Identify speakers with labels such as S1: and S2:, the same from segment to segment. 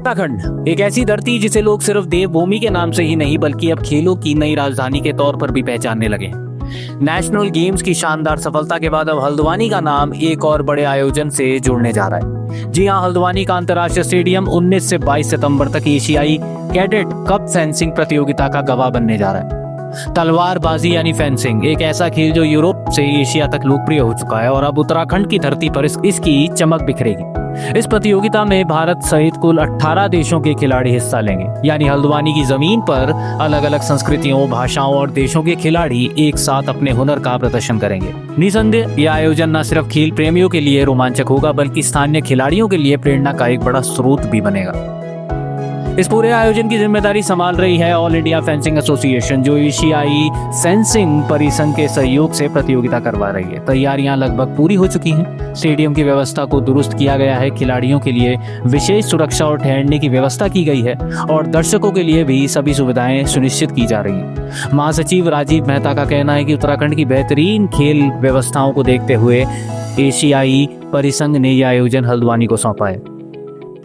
S1: उत्तराखंड एक ऐसी धरती जिसे लोग सिर्फ देवभूमि के नाम से ही नहीं बल्कि अब खेलों की नई राजधानी के तौर पर भी पहचानने लगे हैं। नेशनल गेम्स की शानदार सफलता के बाद अब हल्द्वानी का नाम एक और बड़े आयोजन से जुड़ने जा रहा है। जी हां, हल्द्वानी का अंतर्राष्ट्रीय स्टेडियम 19 से 22 सितंबर तक एशियाई कैडेट कप फेंसिंग प्रतियोगिता का गवाह बनने जा रहा है। तलवारबाजी यानी फेंसिंग एक ऐसा खेल जो यूरोप से एशिया तक लोकप्रिय हो चुका है और अब उत्तराखंड की धरती पर इसकी चमक बिखरेगी। इस प्रतियोगिता में भारत सहित कुल 18 देशों के खिलाड़ी हिस्सा लेंगे, यानी हल्द्वानी की जमीन पर अलग अलग संस्कृतियों, भाषाओं और देशों के खिलाड़ी एक साथ अपने हुनर का प्रदर्शन करेंगे। निसंदेह यह आयोजन न सिर्फ खेल प्रेमियों के लिए रोमांचक होगा बल्कि स्थानीय खिलाड़ियों के लिए प्रेरणा का एक बड़ा स्रोत भी बनेगा। इस पूरे आयोजन की जिम्मेदारी संभाल रही है ऑल इंडिया फेंसिंग एसोसिएशन, जो एशियाई फेंसिंग परिसंघ के सहयोग से प्रतियोगिता करवा रही है। तैयारियां लगभग पूरी हो चुकी हैं। स्टेडियम की व्यवस्था को दुरुस्त किया गया है, खिलाड़ियों के लिए विशेष सुरक्षा और ठहरने की व्यवस्था की गई है और दर्शकों के लिए भी सभी सुविधाएं सुनिश्चित की जा रही हैं। महासचिव राजीव मेहता का कहना है कि उत्तराखंड की बेहतरीन खेल व्यवस्थाओं को देखते हुए एशियाई परिसंघ ने यह आयोजन हल्द्वानी को सौंपा है।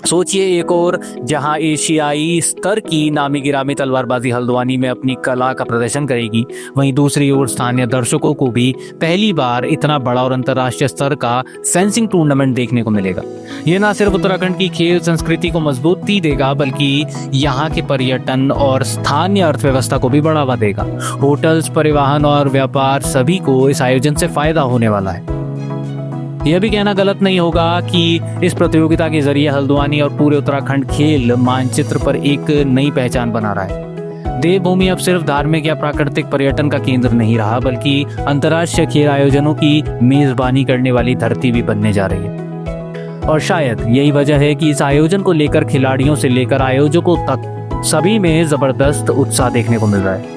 S1: सोचिए, एक और जहां एशियाई स्तर की नामी गिरामी तलवारबाजी हल्द्वानी में अपनी कला का प्रदर्शन करेगी, वहीं दूसरी ओर स्थानीय दर्शकों को भी पहली बार इतना बड़ा और अंतर्राष्ट्रीय स्तर का फेंसिंग टूर्नामेंट देखने को मिलेगा। ये न सिर्फ उत्तराखंड की खेल संस्कृति को मजबूती देगा बल्कि यहाँ के पर्यटन और स्थानीय अर्थव्यवस्था को भी बढ़ावा देगा। होटल्स, परिवहन और व्यापार सभी को इस आयोजन से फायदा होने वाला है। यह भी कहना गलत नहीं होगा कि इस प्रतियोगिता के जरिए हल्द्वानी और पूरे उत्तराखंड खेल मानचित्र पर एक नई पहचान बना रहा है। देवभूमि अब सिर्फ धार्मिक या प्राकृतिक पर्यटन का केंद्र नहीं रहा बल्कि अंतर्राष्ट्रीय खेल आयोजनों की मेजबानी करने वाली धरती भी बनने जा रही है। और शायद यही वजह है कि इस आयोजन को लेकर खिलाड़ियों से लेकर आयोजकों तक सभी में जबरदस्त उत्साह देखने को मिल रहा है।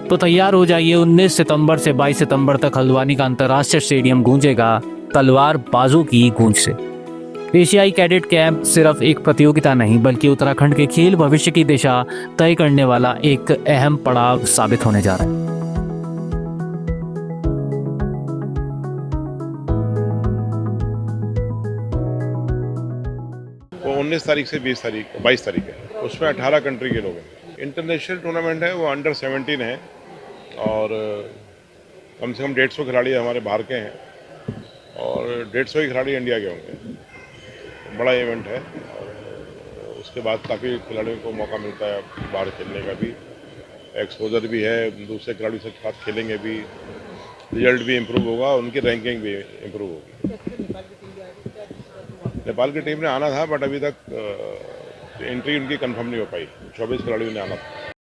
S1: तो तैयार हो जाइए, 19 सितंबर से 22 सितंबर तक हल्द्वानी का अंतर्राष्ट्रीय स्टेडियम गूंजेगा तलवारबाजों की गूंज से। एशियाई कैडेट कैंप सिर्फ एक प्रतियोगिता नहीं बल्कि उत्तराखंड के खेल भविष्य की दिशा तय करने वाला एक अहम पड़ाव साबित होने जा रहा है।
S2: वो 19 तारीख से 22 तारीख है। उसमें 18 कंट्री के लोग हैं। इंटरनेशनल टूर्नामेंट है, वो अंडर 17 है और कम से कम 150 खिलाड़ी हमारे बाहर के हैं और 150 ही खिलाड़ी इंडिया के होंगे। बड़ा इवेंट है और उसके बाद काफ़ी खिलाड़ियों को मौका मिलता है बाहर खेलने का भी, एक्सपोजर भी है, दूसरे खिलाड़ियों के साथ खेलेंगे भी, रिजल्ट भी इम्प्रूव होगा, उनकी रैंकिंग भी इम्प्रूव होगी। नेपाल की टीम ने आना था बट अभी तक एंट्री उनकी कंफर्म नहीं हो पाई। 24 खिलाड़ियों ने आना था।